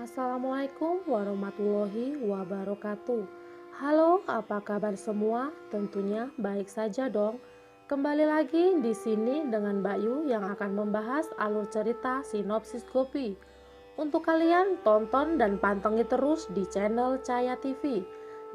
Assalamualaikum warahmatullahi wabarakatuh. Halo, apa kabar semua? Tentunya baik saja dong. Kembali lagi di sini dengan Mbak Yu yang akan membahas alur cerita sinopsis Gopi. Untuk kalian tonton dan pantengin terus di channel Cahaya TV.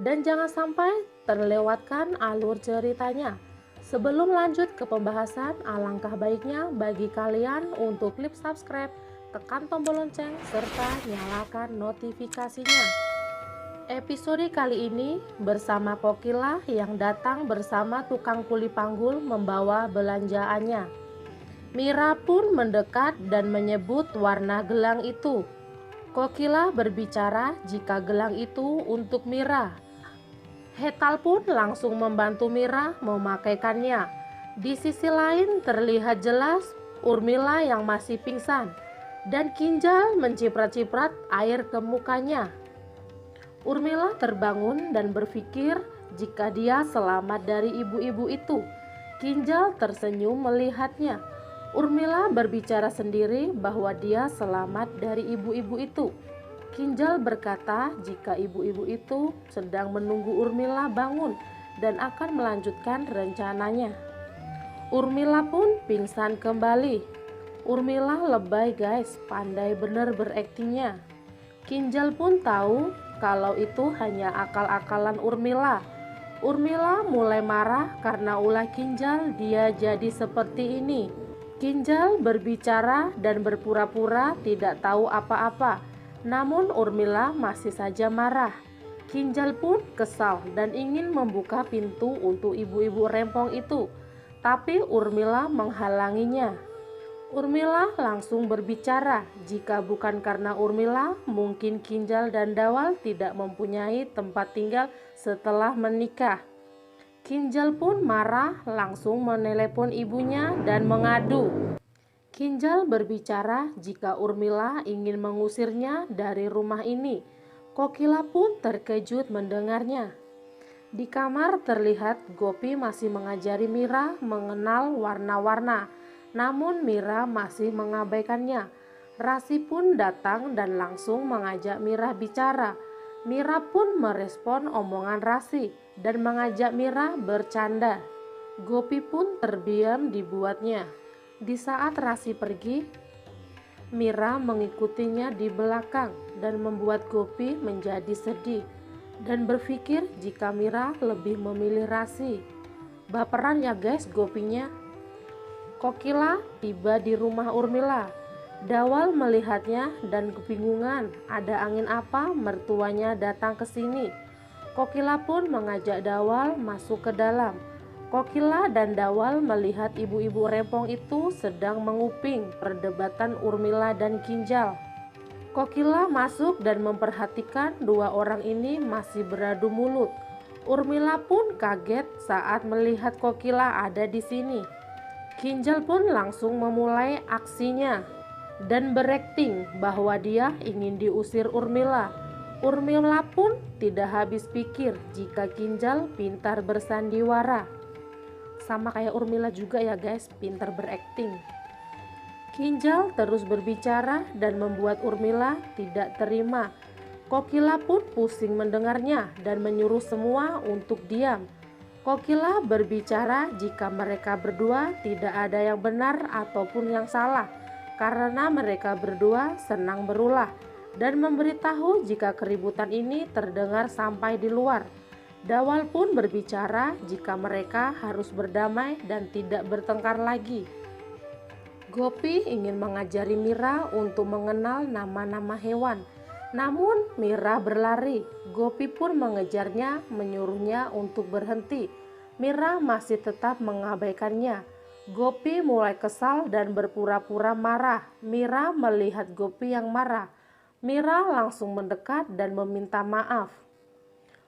Dan jangan sampai terlewatkan alur ceritanya. Sebelum lanjut ke pembahasan, alangkah baiknya bagi kalian untuk klik subscribe, tekan tombol lonceng, serta nyalakan notifikasinya. Episode kali ini bersama Kokila yang datang bersama tukang kuli panggul membawa belanjaannya. Mira pun mendekat dan menyebut warna gelang itu. Kokila berbicara jika gelang itu untuk Mira. Hetal pun langsung membantu Mira memakaikannya. Di sisi lain terlihat jelas Urmila yang masih pingsan dan Kinjal menciprat-ciprat air ke mukanya. Urmila terbangun dan berpikir jika dia selamat dari ibu-ibu itu. Kinjal tersenyum melihatnya. Urmila berbicara sendiri bahwa dia selamat dari ibu-ibu itu. Kinjal berkata jika ibu-ibu itu sedang menunggu Urmila bangun dan akan melanjutkan rencananya. Urmila pun pingsan kembali. Urmila lebay guys, pandai bener beraktingnya. Kinjal pun tahu kalau itu hanya akal-akalan Urmila. Urmila mulai marah karena ulah Kinjal dia jadi seperti ini. Kinjal berbicara dan berpura-pura tidak tahu apa-apa. Namun Urmila masih saja marah. Kinjal pun kesal dan ingin membuka pintu untuk ibu-ibu rempong itu. Tapi Urmila menghalanginya. Urmila langsung berbicara, jika bukan karena Urmila, mungkin Kinjal dan Dawal tidak mempunyai tempat tinggal setelah menikah. Kinjal pun marah, langsung menelepon ibunya dan mengadu. Kinjal berbicara jika Urmila ingin mengusirnya dari rumah ini. Kokila pun terkejut mendengarnya. Di kamar terlihat Gopi masih mengajari Mira mengenal warna-warna. Namun Mira masih mengabaikannya. Rasi pun datang dan langsung mengajak Mira bicara. Mira pun merespon omongan Rasi dan mengajak Mira bercanda. Gopi pun terdiam dibuatnya. Di saat Rasi pergi, Mira mengikutinya di belakang dan membuat Gopi menjadi sedih dan berpikir jika Mira lebih memilih Rasi. Baperan ya guys Gopinya. Kokila tiba di rumah Urmila. Dawal melihatnya dan kebingungan, ada angin apa mertuanya datang ke sini. Kokila pun mengajak Dawal masuk ke dalam. Kokila dan Dawal melihat ibu-ibu rempong itu sedang menguping perdebatan Urmila dan Kinjal. Kokila masuk dan memperhatikan dua orang ini masih beradu mulut. Urmila pun kaget saat melihat Kokila ada di sini. Kinjal pun langsung memulai aksinya dan berakting bahwa dia ingin diusir Urmila. Urmila pun tidak habis pikir jika Kinjal pintar bersandiwara. Sama kayak Urmila juga ya guys, pintar berakting. Kinjal terus berbicara dan membuat Urmila tidak terima. Kokila pun pusing mendengarnya dan menyuruh semua untuk diam. Kokila berbicara jika mereka berdua tidak ada yang benar ataupun yang salah, karena mereka berdua senang berulah dan memberitahu jika keributan ini terdengar sampai di luar. Dawal pun berbicara jika mereka harus berdamai dan tidak bertengkar lagi. Gopi ingin mengajari Mira untuk mengenal nama-nama hewan. Namun Mira berlari. Gopi pun mengejarnya, menyuruhnya untuk berhenti. Mira masih tetap mengabaikannya. Gopi mulai kesal dan berpura-pura marah. Mira melihat Gopi yang marah. Mira langsung mendekat dan meminta maaf.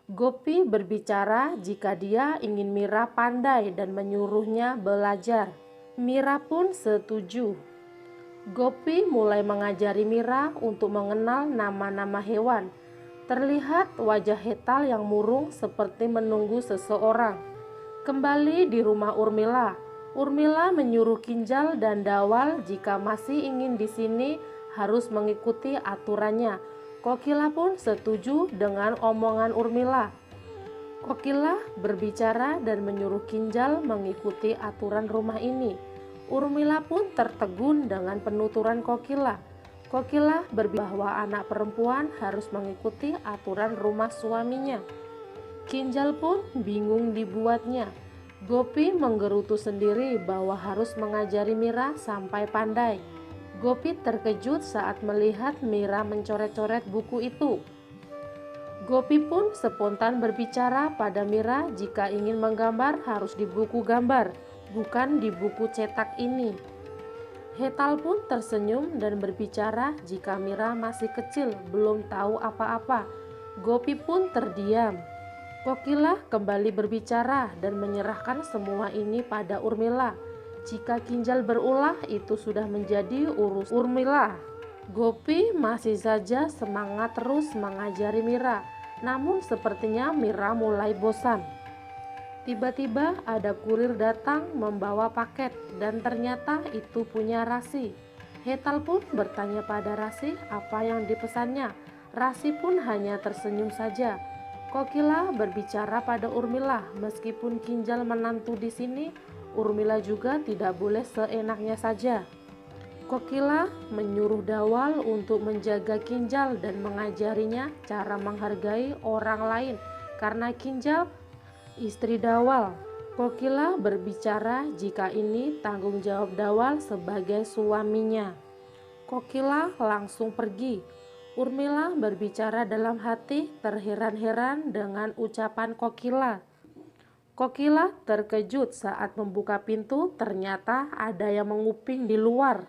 Gopi berbicara jika dia ingin Mira pandai dan menyuruhnya belajar. Mira pun setuju. Gopi mulai mengajari Mira untuk mengenal nama-nama hewan. Terlihat wajah Hetal yang murung seperti menunggu seseorang. Kembali di rumah Urmila. Urmila menyuruh Kinjal dan Dawal jika masih ingin di sini harus mengikuti aturannya. Kokila pun setuju dengan omongan Urmila. Kokila berbicara dan menyuruh Kinjal mengikuti aturan rumah ini. Urmila pun tertegun dengan penuturan Kokila. Kokila berbicara bahwa anak perempuan harus mengikuti aturan rumah suaminya. Kinjal pun bingung dibuatnya. Gopi menggerutu sendiri bahwa harus mengajari Mira sampai pandai. Gopi terkejut saat melihat Mira mencoret-coret buku itu. Gopi pun spontan berbicara pada Mira jika ingin menggambar harus di buku gambar, bukan di buku cetak ini. Hetal pun tersenyum dan berbicara jika Mira masih kecil, belum tahu apa-apa. Gopi pun terdiam. Kokila kembali berbicara dan menyerahkan semua ini pada Urmila. Jika Kinjal berulah, itu sudah menjadi urus Urmila. Gopi masih saja semangat terus mengajari Mira, namun sepertinya Mira mulai bosan. Tiba-tiba ada kurir datang membawa paket dan ternyata itu punya Rasi. Hetal pun bertanya pada Rasi apa yang dipesannya. Rasi pun hanya tersenyum saja. Kokila berbicara pada Urmila, meskipun Kinjal menantu di sini, Urmila juga tidak boleh seenaknya saja. Kokila menyuruh Dawal untuk menjaga Kinjal dan mengajarinya cara menghargai orang lain karena Kinjal istri Dawal. Kokila berbicara jika ini tanggung jawab Dawal sebagai suaminya. Kokila langsung pergi. Urmila berbicara dalam hati terheran-heran dengan ucapan Kokila. Kokila terkejut saat membuka pintu, ternyata ada yang menguping di luar.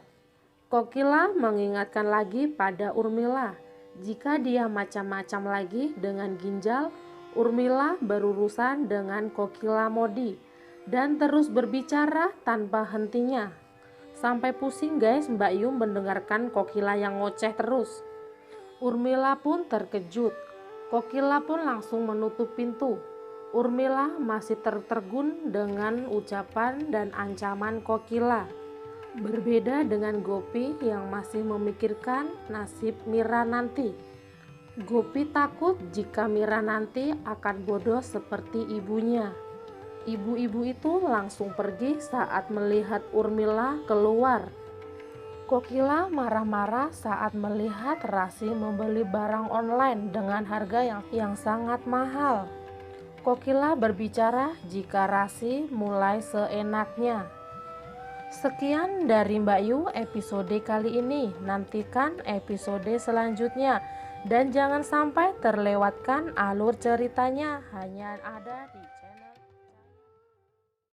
Kokila mengingatkan lagi pada Urmila, jika dia macam-macam lagi dengan Ginjal, Urmila berurusan dengan Kokila Modi dan terus berbicara tanpa hentinya. Sampai pusing guys Mbak Yum mendengarkan Kokila yang ngoceh terus. Urmila pun terkejut. Kokila pun langsung menutup pintu. Urmila masih tertegun dengan ucapan dan ancaman Kokila. Berbeda dengan Gopi yang masih memikirkan nasib Mira nanti. Gopi takut jika Mira nanti akan bodoh seperti ibunya. Ibu-ibu itu langsung pergi saat melihat Urmila keluar. Kokila marah-marah saat melihat Rasi membeli barang online dengan harga yang sangat mahal. Kokila berbicara jika Rasi mulai seenaknya. Sekian dari Mbak Yu episode kali ini. Nantikan episode selanjutnya. Dan jangan sampai terlewatkan alur ceritanya hanya ada di channel